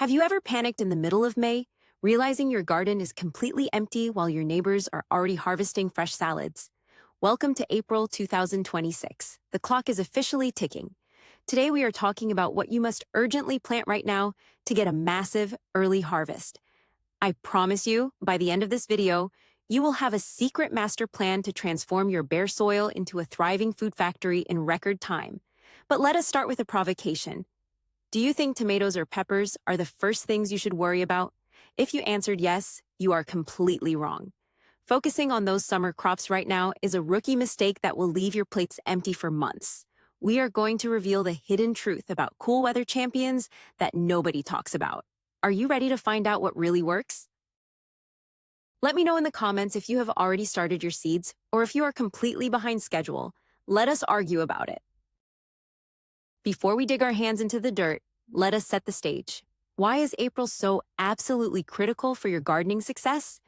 Have you ever panicked in the middle of May, realizing your garden is completely empty while your neighbors are already harvesting fresh salads? Welcome to April 2026. The clock is officially ticking. Today we are talking about what you must urgently plant right now to get a massive early harvest. I promise you, by the end of this video, you will have a secret master plan to transform your bare soil into a thriving food factory in record time. But let us start with a provocation. Do you think tomatoes or peppers are the first things you should worry about? If you answered yes, you are completely wrong. Focusing on those summer crops right now is a rookie mistake that will leave your plates empty for months. We are going to reveal the hidden truth about cool weather champions that nobody talks about. Are you ready to find out what really works? Let me know in the comments if you have already started your seeds or if you are completely behind schedule. Let us argue about it. Before we dig our hands into the dirt, let us set the stage. Why is April so absolutely critical for your gardening success?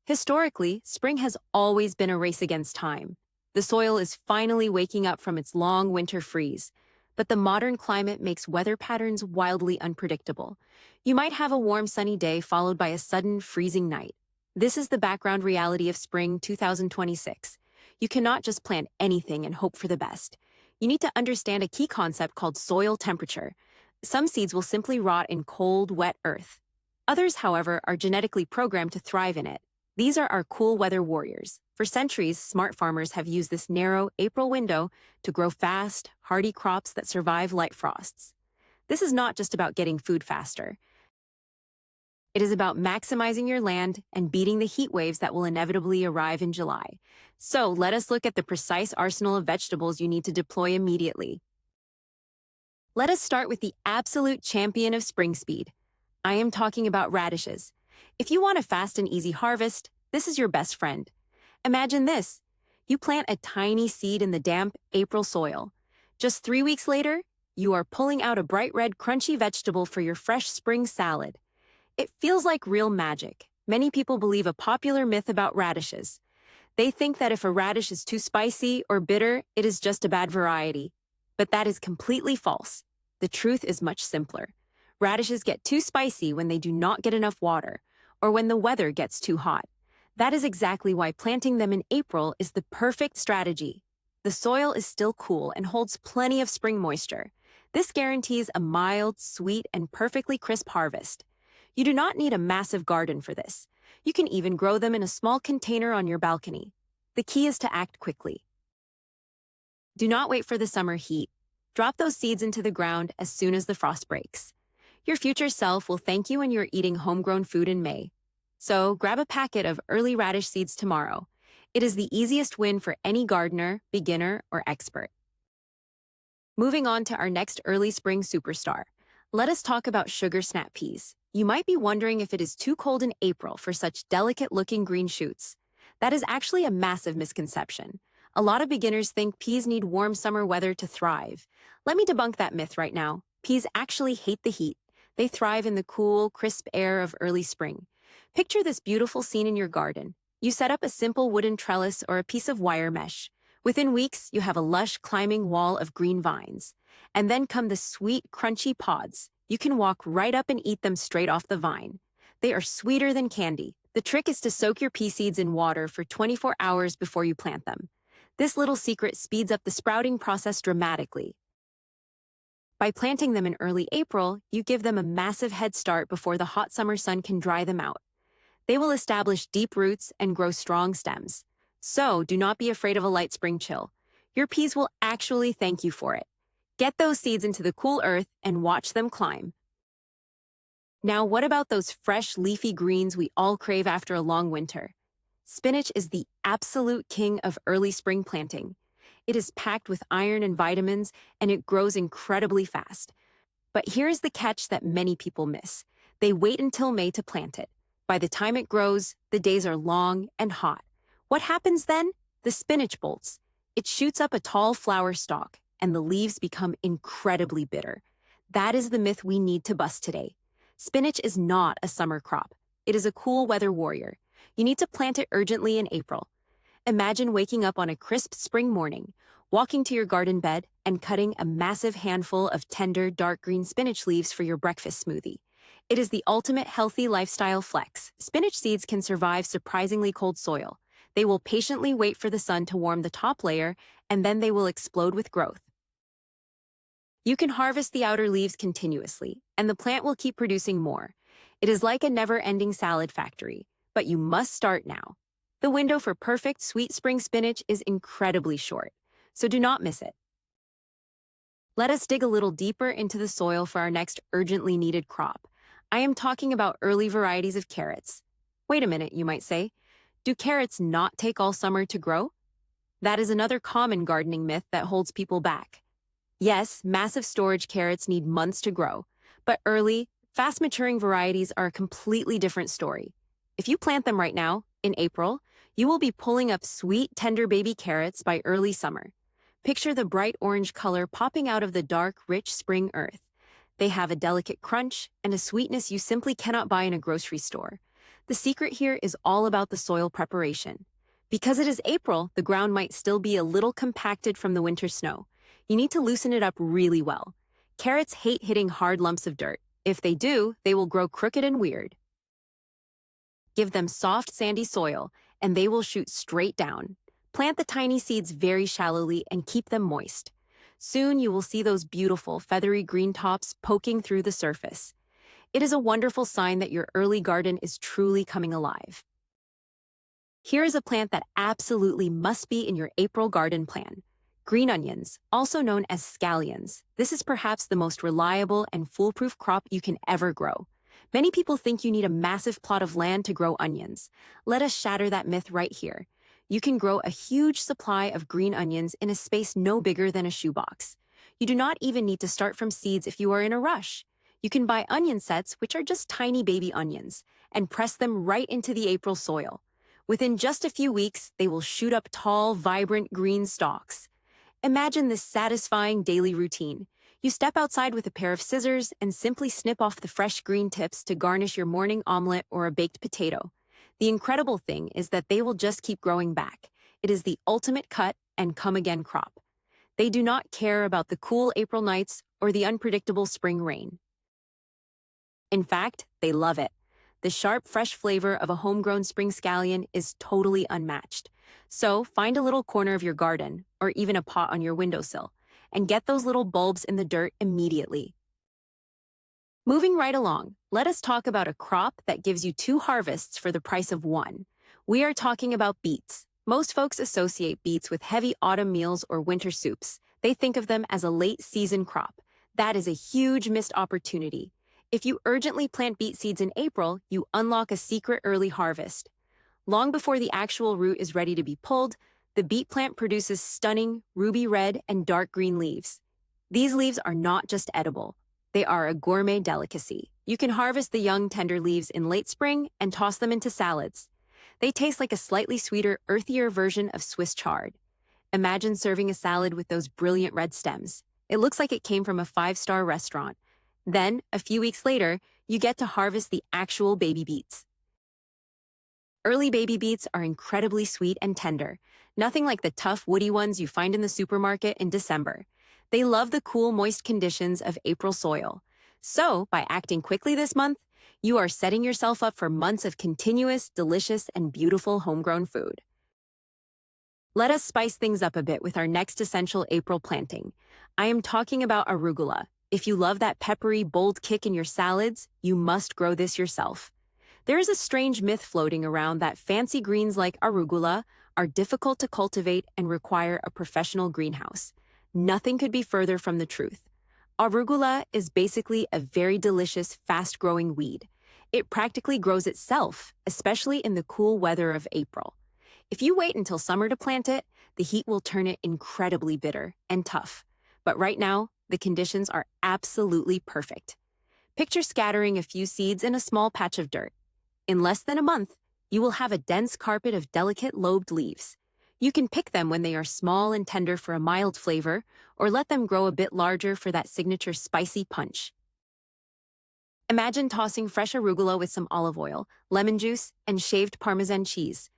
Historically, spring has always been a race against time. The soil is finally waking up from its long winter freeze, but the modern climate makes weather patterns wildly unpredictable. You might have a warm sunny day followed by a sudden freezing night. This is the background reality of spring 2026. You cannot just plant anything and hope for the best. You need to understand a key concept called soil temperature. Some seeds will simply rot in cold, wet earth. Others, however, are genetically programmed to thrive in it. These are our cool weather warriors. For centuries, smart farmers have used this narrow April window to grow fast, hardy crops that survive light frosts. This is not just about getting food faster. It is about maximizing your land and beating the heat waves that will inevitably arrive in July. So let us look at the precise arsenal of vegetables you need to deploy immediately. Let us start with the absolute champion of spring speed. I am talking about radishes. If you want a fast and easy harvest, this is your best friend. Imagine this. You plant a tiny seed in the damp April soil. Just 3 weeks later, you are pulling out a bright red crunchy vegetable for your fresh spring salad. It feels like real magic. Many people believe a popular myth about radishes. They think that if a radish is too spicy or bitter, it is just a bad variety. But that is completely false. The truth is much simpler. Radishes get too spicy when they do not get enough water, or when the weather gets too hot. That is exactly why planting them in April is the perfect strategy. The soil is still cool and holds plenty of spring moisture. This guarantees a mild, sweet, and perfectly crisp harvest. You do not need a massive garden for this. You can even grow them in a small container on your balcony. The key is to act quickly. Do not wait for the summer heat. Drop those seeds into the ground as soon as the frost breaks. Your future self will thank you when you're eating homegrown food in May. So grab a packet of early radish seeds tomorrow. It is the easiest win for any gardener, beginner, or expert. Moving on to our next early spring superstar. Let us talk about sugar snap peas. You might be wondering if it is too cold in April for such delicate-looking green shoots. That is actually a massive misconception. A lot of beginners think peas need warm summer weather to thrive. Let me debunk that myth right now. Peas actually hate the heat. They thrive in the cool, crisp air of early spring. Picture this beautiful scene in your garden. You set up a simple wooden trellis or a piece of wire mesh. Within weeks, you have a lush climbing wall of green vines. And then come the sweet, crunchy pods. You can walk right up and eat them straight off the vine. They are sweeter than candy. The trick is to soak your pea seeds in water for 24 hours before you plant them. This little secret speeds up the sprouting process dramatically. By planting them in early April, you give them a massive head start before the hot summer sun can dry them out. They will establish deep roots and grow strong stems. So do not be afraid of a light spring chill. Your peas will actually thank you for it. Get those seeds into the cool earth and watch them climb. Now, what about those fresh, leafy greens we all crave after a long winter? Spinach is the absolute king of early spring planting. It is packed with iron and vitamins, and it grows incredibly fast. But here's the catch that many people miss. They wait until May to plant it. By the time it grows, the days are long and hot. What happens then? The spinach bolts. It shoots up a tall flower stalk, and the leaves become incredibly bitter. That is the myth we need to bust today. Spinach is not a summer crop. It is a cool weather warrior. You need to plant it urgently in April. Imagine waking up on a crisp spring morning, walking to your garden bed, and cutting a massive handful of tender, dark green spinach leaves for your breakfast smoothie. It is the ultimate healthy lifestyle flex. Spinach seeds can survive surprisingly cold soil. They will patiently wait for the sun to warm the top layer, and then they will explode with growth. You can harvest the outer leaves continuously, and the plant will keep producing more. It is like a never-ending salad factory, but you must start now. The window for perfect sweet spring spinach is incredibly short, so do not miss it. Let us dig a little deeper into the soil for our next urgently needed crop. I am talking about early varieties of carrots. Wait a minute, you might say. Do carrots not take all summer to grow? That is another common gardening myth that holds people back. Yes, massive storage carrots need months to grow, but early, fast-maturing varieties are a completely different story. If you plant them right now, in April, you will be pulling up sweet, tender baby carrots by early summer. Picture the bright orange color popping out of the dark, rich spring earth. They have a delicate crunch and a sweetness you simply cannot buy in a grocery store. The secret here is all about the soil preparation. Because it is April, the ground might still be a little compacted from the winter snow. You need to loosen it up really well. Carrots hate hitting hard lumps of dirt. If they do, they will grow crooked and weird. Give them soft, sandy soil, and they will shoot straight down. Plant the tiny seeds very shallowly and keep them moist. Soon you will see those beautiful, feathery green tops poking through the surface. It is a wonderful sign that your early garden is truly coming alive. Here is a plant that absolutely must be in your April garden plan. Green onions, also known as scallions. This is perhaps the most reliable and foolproof crop you can ever grow. Many people think you need a massive plot of land to grow onions. Let us shatter that myth right here. You can grow a huge supply of green onions in a space no bigger than a shoebox. You do not even need to start from seeds if you are in a rush. You can buy onion sets, which are just tiny baby onions, and press them right into the April soil. Within just a few weeks, they will shoot up tall, vibrant green stalks. Imagine this satisfying daily routine. You step outside with a pair of scissors and simply snip off the fresh green tips to garnish your morning omelet or a baked potato. The incredible thing is that they will just keep growing back. It is the ultimate cut and come-again crop. They do not care about the cool April nights or the unpredictable spring rain. In fact, they love it. The sharp, fresh flavor of a homegrown spring scallion is totally unmatched. So find a little corner of your garden, or even a pot on your windowsill, and get those little bulbs in the dirt immediately. Moving right along, let us talk about a crop that gives you 2 harvests for the price of 1. We are talking about beets. Most folks associate beets with heavy autumn meals or winter soups. They think of them as a late-season crop. That is a huge missed opportunity. If you urgently plant beet seeds in April, you unlock a secret early harvest. Long before the actual root is ready to be pulled, the beet plant produces stunning ruby red and dark green leaves. These leaves are not just edible. They are a gourmet delicacy. You can harvest the young, tender leaves in late spring and toss them into salads. They taste like a slightly sweeter, earthier version of Swiss chard. Imagine serving a salad with those brilliant red stems. It looks like it came from a 5-star restaurant. Then, a few weeks later, you get to harvest the actual baby beets. Early baby beets are incredibly sweet and tender, nothing like the tough, woody ones you find in the supermarket in December. They love the cool, moist conditions of April soil. So, by acting quickly this month, you are setting yourself up for months of continuous, delicious, and beautiful homegrown food. Let us spice things up a bit with our next essential April planting. I am talking about arugula. If you love that peppery, bold kick in your salads, you must grow this yourself. There is a strange myth floating around that fancy greens like arugula are difficult to cultivate and require a professional greenhouse. Nothing could be further from the truth. Arugula is basically a very delicious, fast-growing weed. It practically grows itself, especially in the cool weather of April. If you wait until summer to plant it, the heat will turn it incredibly bitter and tough. But right now, the conditions are absolutely perfect. Picture scattering a few seeds in a small patch of dirt. In less than a month, you will have a dense carpet of delicate lobed leaves. You can pick them when they are small and tender for a mild flavor, or let them grow a bit larger for that signature spicy punch. Imagine tossing fresh arugula with some olive oil, lemon juice, and shaved Parmesan cheese.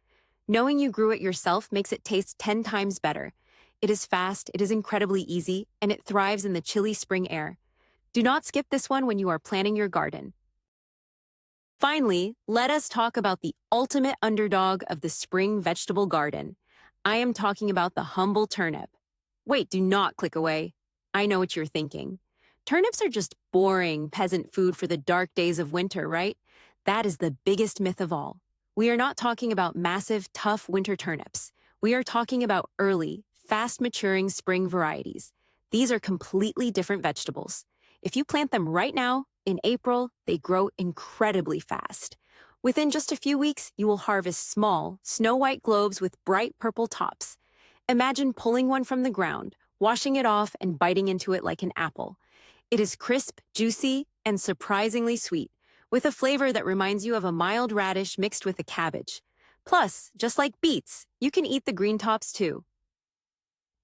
Knowing you grew it yourself makes it taste 10 times better. It is fast, it is incredibly easy, and it thrives in the chilly spring air. Do not skip this one when you are planning your garden. Finally, let us talk about the ultimate underdog of the spring vegetable garden. I am talking about the humble turnip. Wait, do not click away. I know what you're thinking. Turnips are just boring peasant food for the dark days of winter, right? That is the biggest myth of all. We are not talking about massive, tough winter turnips. We are talking about early, fast-maturing spring varieties. These are completely different vegetables. If you plant them right now, in April, they grow incredibly fast. Within just a few weeks, you will harvest small, snow-white globes with bright purple tops. Imagine pulling one from the ground, washing it off, and biting into it like an apple. It is crisp, juicy, and surprisingly sweet, with a flavor that reminds you of a mild radish mixed with a cabbage. Plus, just like beets, you can eat the green tops too.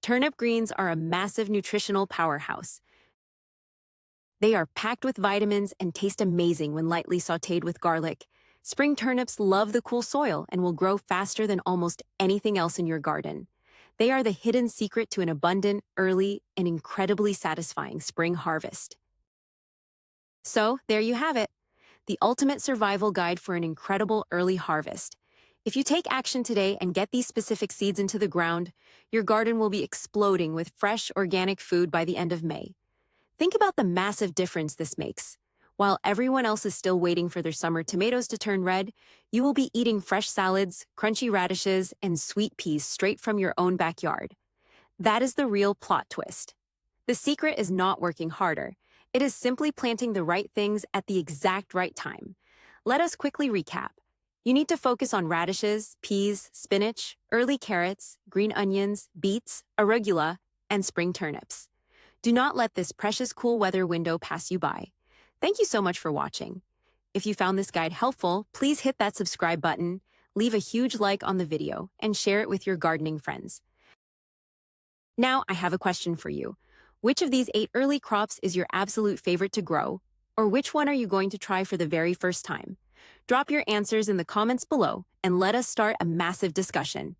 Turnip greens are a massive nutritional powerhouse. They are packed with vitamins and taste amazing when lightly sautéed with garlic. Spring turnips love the cool soil and will grow faster than almost anything else in your garden. They are the hidden secret to an abundant, early, and incredibly satisfying spring harvest. So, there you have it, the ultimate survival guide for an incredible early harvest. If you take action today and get these specific seeds into the ground, your garden will be exploding with fresh, organic food by the end of May. Think about the massive difference this makes. While everyone else is still waiting for their summer tomatoes to turn red, you will be eating fresh salads, crunchy radishes, and sweet peas straight from your own backyard. That is the real plot twist. The secret is not working harder. It is simply planting the right things at the exact right time. Let us quickly recap. You need to focus on radishes, peas, spinach, early carrots, green onions, beets, arugula, and spring turnips. Do not let this precious cool weather window pass you by. Thank you so much for watching. If you found this guide helpful, please hit that subscribe button, leave a huge like on the video, and share it with your gardening friends. Now, I have a question for you. Which of these 8 early crops is your absolute favorite to grow? Or which one are you going to try for the very first time? Drop your answers in the comments below and let us start a massive discussion.